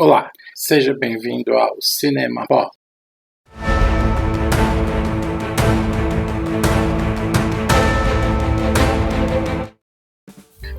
Olá, seja bem-vindo ao Cinema Pop.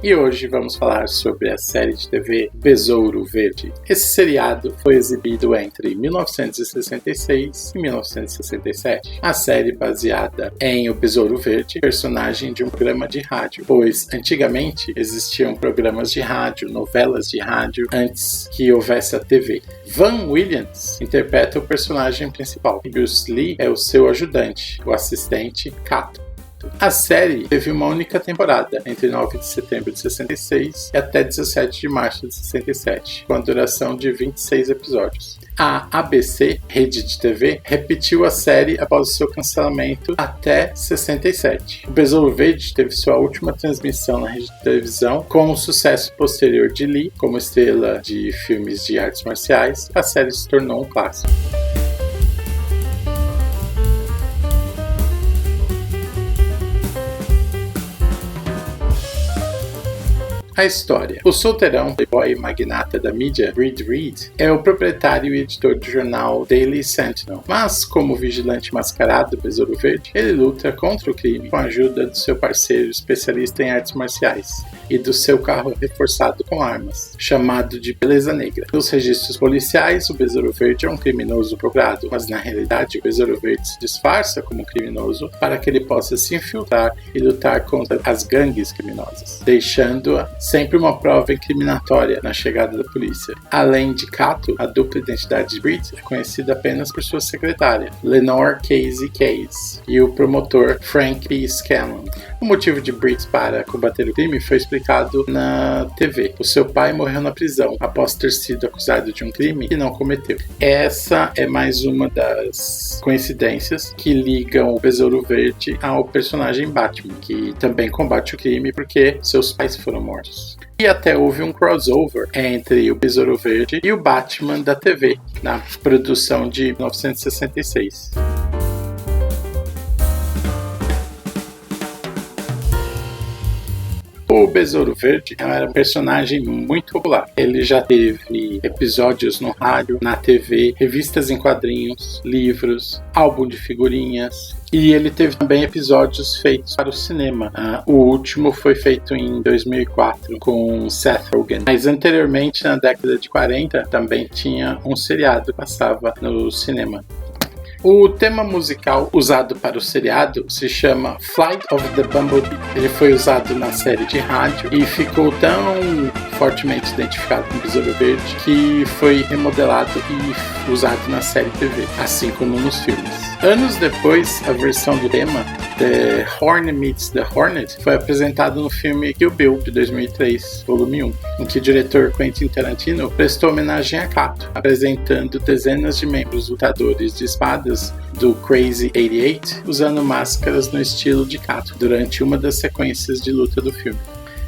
E hoje vamos falar sobre a série de TV Besouro Verde. Esse seriado foi exibido entre 1966 e 1967. A série baseada em O Besouro Verde, personagem de um programa de rádio, pois antigamente existiam programas de rádio, novelas de rádio, antes que houvesse a TV. Van Williams interpreta o personagem principal e Bruce Lee é o seu ajudante, o assistente Kato. A série teve uma única temporada, entre 9 de setembro de 66 e até 17 de março de 67, com a duração de 26 episódios. A ABC, rede de TV, repetiu a série após o seu cancelamento até 67. O Besouro Verde teve sua última transmissão na rede de televisão. Com o sucesso posterior de Lee como estrela de filmes de artes marciais, a série se tornou um clássico. A história. O solteirão, playboy e magnata da mídia, Reed, é o proprietário e editor do jornal Daily Sentinel. Mas, como vigilante mascarado do Besouro Verde, ele luta contra o crime com a ajuda do seu parceiro especialista em artes marciais e do seu carro reforçado com armas, chamado de Beleza Negra. Nos registros policiais, o Besouro Verde é um criminoso procurado, mas na realidade o Besouro Verde se disfarça como criminoso para que ele possa se infiltrar e lutar contra as gangues criminosas, deixando-a sempre uma prova incriminatória na chegada da polícia. Além de Kato, a dupla identidade de Britt é conhecida apenas por sua secretária, Lenore Casey Case, e o promotor Frank P. Scanlon. O motivo de Britt para combater o crime foi explicado na TV. O seu pai morreu na prisão após ter sido acusado de um crime que não cometeu. Essa é mais uma das coincidências que ligam o Besouro Verde ao personagem Batman, que também combate o crime porque seus pais foram mortos. E até houve um crossover entre o Besouro Verde e o Batman da TV, na produção de 1966. O Besouro Verde era um personagem muito popular. Ele já teve episódios no rádio, na TV, revistas em quadrinhos, livros, álbum de figurinhas. E ele teve também episódios feitos para o cinema. O último foi feito em 2004 com Seth Rogen. Mas anteriormente, na década de 40, também tinha um seriado que passava no cinema. O tema musical usado para o seriado se chama Flight of the Bumblebee. Ele foi usado na série de rádio e ficou tão fortemente identificado com o Besouro Verde que foi remodelado e usado na série TV, assim como nos filmes. Anos depois, a versão do tema The Horn Meets the Hornet foi apresentado no filme Kill Bill, de 2003, volume 1, em que o diretor Quentin Tarantino prestou homenagem a Kato, apresentando dezenas de membros lutadores de espadas do Crazy 88 usando máscaras no estilo de Kato durante uma das sequências de luta do filme.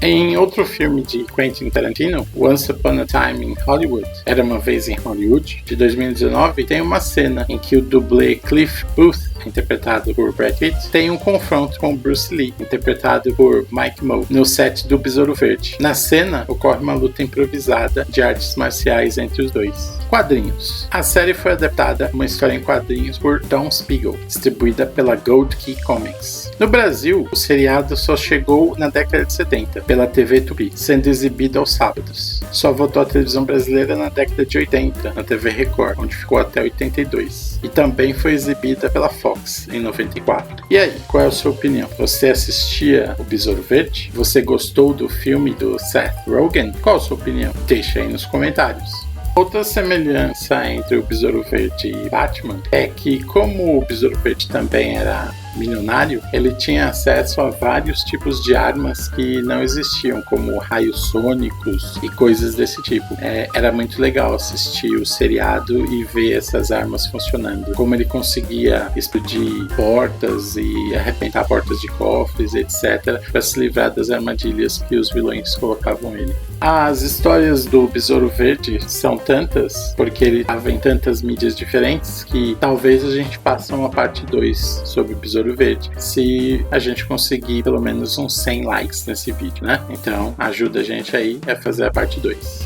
Em outro filme de Quentin Tarantino, Once Upon a Time in Hollywood, Era Uma Vez em Hollywood, de 2019, tem uma cena em que o dublê Cliff Booth, interpretado por Brad Pitt, tem um confronto com Bruce Lee, interpretado por Mike Moe, no set do Besouro Verde. Na cena, ocorre uma luta improvisada de artes marciais entre os dois. Quadrinhos. A série foi adaptada a uma história em quadrinhos por Don Spiegel, distribuída pela Gold Key Comics. No Brasil, o seriado só chegou na década de 70, pela TV Tupi, sendo exibido aos sábados. Só voltou à televisão brasileira na década de 80, na TV Record, onde ficou até 82. E também foi exibida pela Fox, em 94. E aí, qual é a sua opinião? Você assistia o Besouro Verde? Você gostou do filme do Seth Rogen? Qual a sua opinião? Deixa aí nos comentários. Outra semelhança entre o Besouro Verde e Batman é que, como o Besouro Verde também era milionário, ele tinha acesso a vários tipos de armas que não existiam, como raios sônicos e coisas desse tipo. Era muito legal assistir o seriado e ver essas armas funcionando, como ele conseguia explodir portas e arrebentar portas de cofres, etc., para se livrar das armadilhas que os vilões colocavam nele. As histórias do Besouro Verde são tantas, porque ele estava em tantas mídias diferentes, que talvez a gente faça uma parte 2 sobre o Besouro Verde, se a gente conseguir pelo menos uns 100 likes nesse vídeo, né? Então ajuda a gente aí a fazer a parte 2.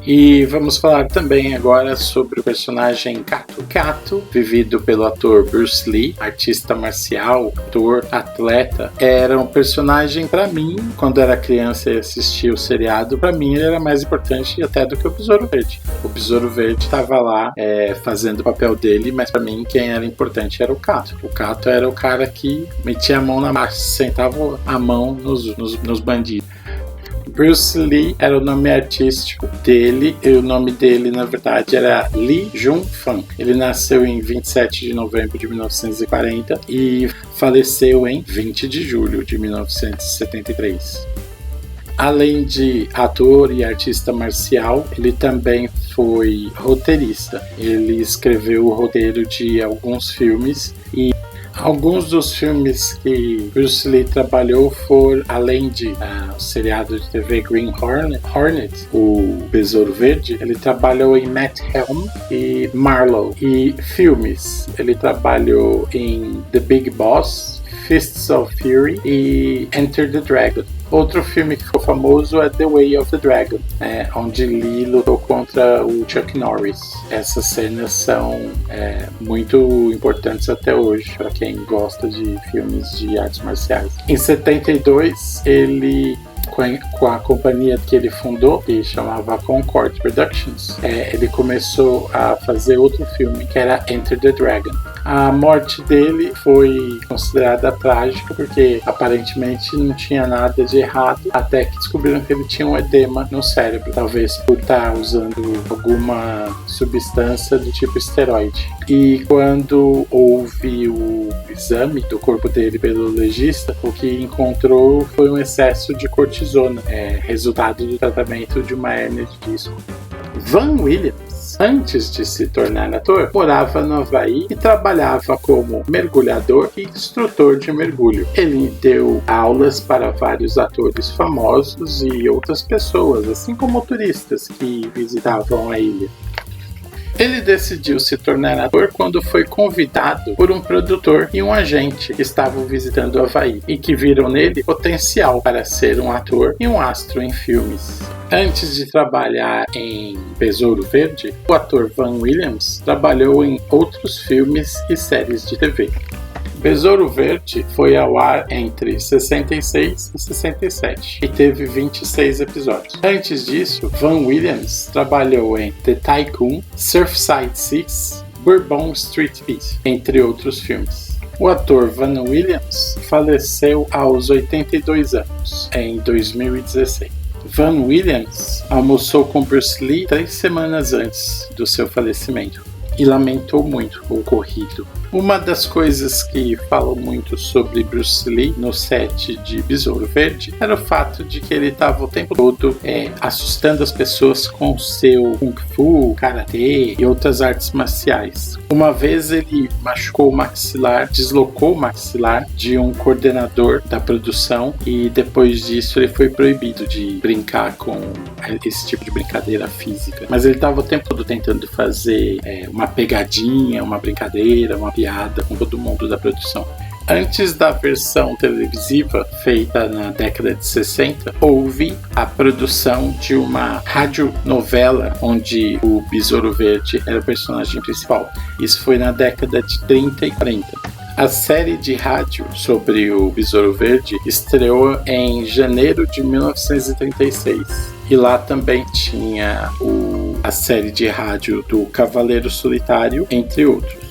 E vamos falar também agora sobre o personagem Kato. Kato, vivido pelo ator Bruce Lee, artista marcial, ator, atleta, era um personagem, pra mim, quando era criança e assistia o seriado, pra mim ele era mais importante até do que o Besouro Verde. O Besouro Verde estava lá fazendo o papel dele, mas pra mim quem era importante era o Kato. O Kato era o cara que metia a mão na massa, sentava a mão nos bandidos. Bruce Lee era o nome artístico dele, e o nome dele, na verdade, era Lee Jun-fan. Ele nasceu em 27 de novembro de 1940 e faleceu em 20 de julho de 1973. Além de ator e artista marcial, ele também foi roteirista. Ele escreveu o roteiro de alguns filmes e alguns dos filmes que Bruce Lee trabalhou foram, além de o seriado de TV Green Hornet, o Besouro Verde, ele trabalhou em Matt Helm e Marlowe. E filmes, ele trabalhou em The Big Boss, Fists of Fury e Enter the Dragon. Outro filme que ficou famoso é The Way of the Dragon, onde Lee lutou contra o Chuck Norris. Essas cenas são muito importantes até hoje para quem gosta de filmes de artes marciais. Em 72, ele, com a companhia que ele fundou, que chamava Concord Productions, ele começou a fazer outro filme que era Enter the Dragon. A morte dele foi considerada trágica porque aparentemente não tinha nada de errado, até que descobriram que ele tinha um edema no cérebro, talvez por estar usando alguma substância do tipo esteroide. E quando houve o exame do corpo dele pelo legista, o que encontrou foi um excesso de cortisona, resultado do tratamento de uma hérnia de disco. Van Williams, antes de se tornar ator, morava no Havaí e trabalhava como mergulhador e instrutor de mergulho. Ele deu aulas para vários atores famosos e outras pessoas, assim como turistas que visitavam a ilha. Ele decidiu se tornar ator quando foi convidado por um produtor e um agente que estavam visitando o Havaí e que viram nele potencial para ser um ator e um astro em filmes. Antes de trabalhar em Besouro Verde, o ator Van Williams trabalhou em outros filmes e séries de TV. Besouro Verde foi ao ar entre 66 e 67 e teve 26 episódios. Antes disso, Van Williams trabalhou em The Tycoon, Surfside 6, Bourbon Street Beat, entre outros filmes. O ator Van Williams faleceu aos 82 anos, em 2016. Van Williams almoçou com Bruce Lee 3 semanas antes do seu falecimento e lamentou muito o ocorrido. Uma das coisas que falam muito sobre Bruce Lee no set de Besouro Verde era o fato de que ele estava o tempo todo assustando as pessoas com seu Kung Fu, Karatê e outras artes marciais. Uma vez ele machucou o maxilar, deslocou o maxilar de um coordenador da produção e depois disso ele foi proibido de brincar com esse tipo de brincadeira física. Mas ele estava o tempo todo tentando fazer uma pegadinha, uma brincadeira, uma piada com todo mundo da produção. Antes da versão televisiva, feita na década de 60, houve a produção de uma radionovela onde o Besouro Verde era o personagem principal. Isso foi na década de 30 e 40. A série de rádio sobre o Besouro Verde estreou em janeiro de 1936. E lá também tinha a série de rádio do Cavaleiro Solitário, entre outros.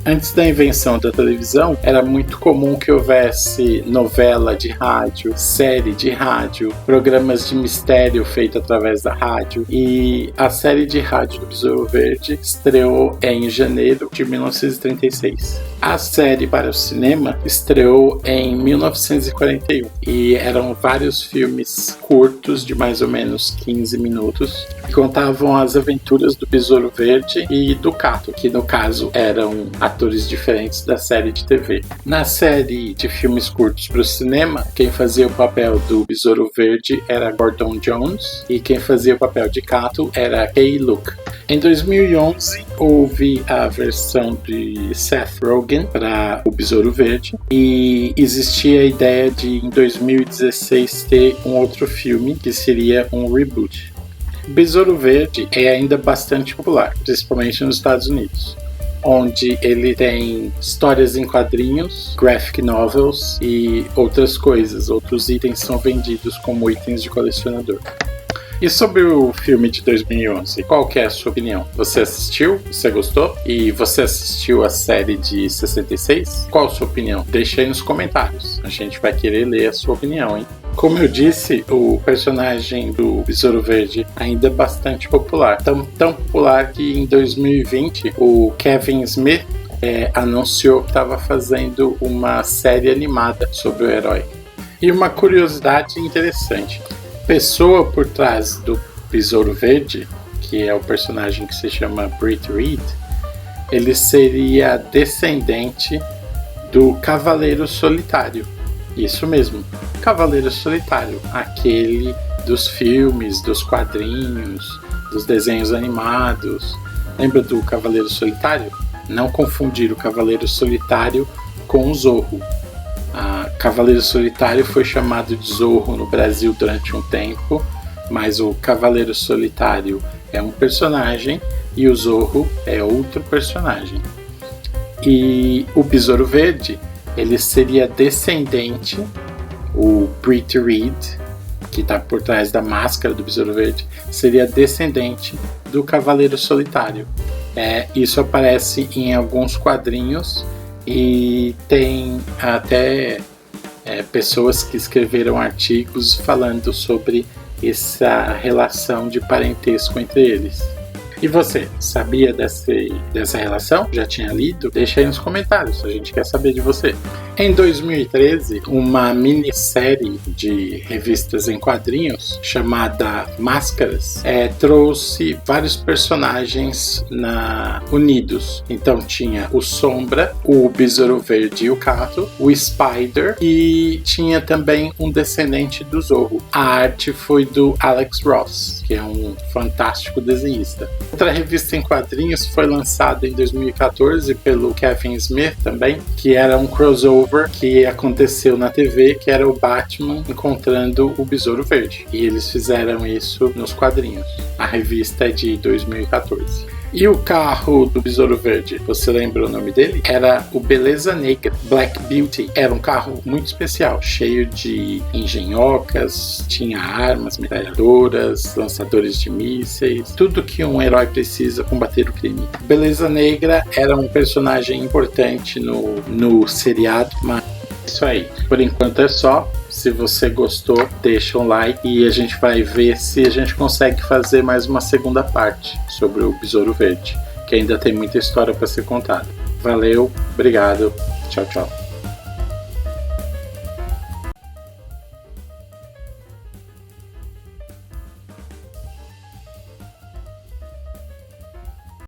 Antes da invenção da televisão, era muito comum que houvesse novela de rádio, série de rádio, programas de mistério feito através da rádio. E a série de rádio do Besouro Verde estreou em janeiro de 1936. A série para o cinema estreou em 1941 e eram vários filmes curtos de mais ou menos 15 minutos que contavam as aventuras do Besouro Verde e do Kato, que no caso eram atores diferentes da série de TV. Na série de filmes curtos para o cinema, quem fazia o papel do Besouro Verde era Gordon Jones e quem fazia o papel de Kato era Kay Luke. Em 2011, houve a versão de Seth Rogen para o Besouro Verde e existia a ideia de, em 2016, ter um outro filme que seria um reboot. Besouro Verde é ainda bastante popular, principalmente nos Estados Unidos, onde ele tem histórias em quadrinhos, graphic novels e outras coisas. Outros itens são vendidos como itens de colecionador. E sobre o filme de 2011, qual que é a sua opinião? Você assistiu? Você gostou? E você assistiu a série de 66? Qual a sua opinião? Deixa aí nos comentários. A gente vai querer ler a sua opinião, hein? Como eu disse, o personagem do Besouro Verde ainda é bastante popular. Tão popular que em 2020 o Kevin Smith anunciou que estava fazendo uma série animada sobre o herói. E uma curiosidade interessante. A pessoa por trás do Besouro Verde, que é o personagem que se chama Britt Reed, ele seria descendente do Cavaleiro Solitário. Isso mesmo, Cavaleiro Solitário, aquele dos filmes, dos quadrinhos, dos desenhos animados. Lembra do Cavaleiro Solitário? Não confundir o Cavaleiro Solitário com o Zorro. Cavaleiro Solitário foi chamado de Zorro no Brasil durante um tempo, mas o Cavaleiro Solitário é um personagem e o Zorro é outro personagem. E o Besouro Verde, ele seria descendente, o Britt Reed, que está por trás da máscara do Besouro Verde, seria descendente do Cavaleiro Solitário. Isso aparece em alguns quadrinhos e tem até pessoas que escreveram artigos falando sobre essa relação de parentesco entre eles. E você, sabia dessa relação? Já tinha lido? Deixa aí nos comentários, a gente quer saber de você. Em 2013, uma minissérie de revistas em quadrinhos chamada Máscaras trouxe vários personagens unidos. Então tinha o Sombra, o Besouro Verde e o Cato, o Spider e tinha também um descendente do Zorro. A arte foi do Alex Ross, que é um fantástico desenhista. Outra revista em quadrinhos foi lançada em 2014 pelo Kevin Smith também, que era um crossover que aconteceu na TV, que era o Batman encontrando o Besouro Verde. E eles fizeram isso nos quadrinhos. A revista é de 2014. E o carro do Besouro Verde, você lembra o nome dele? Era o Beleza Negra, Black Beauty. Era um carro muito especial, cheio de engenhocas, tinha armas, metralhadoras, lançadores de mísseis, tudo que um herói precisa combater o crime. Beleza Negra era um personagem importante no seriado, mas isso aí. Por enquanto é só. Se você gostou, deixa um like e a gente vai ver se a gente consegue fazer mais uma segunda parte sobre o Besouro Verde, que ainda tem muita história para ser contada. Valeu, obrigado, tchau, tchau.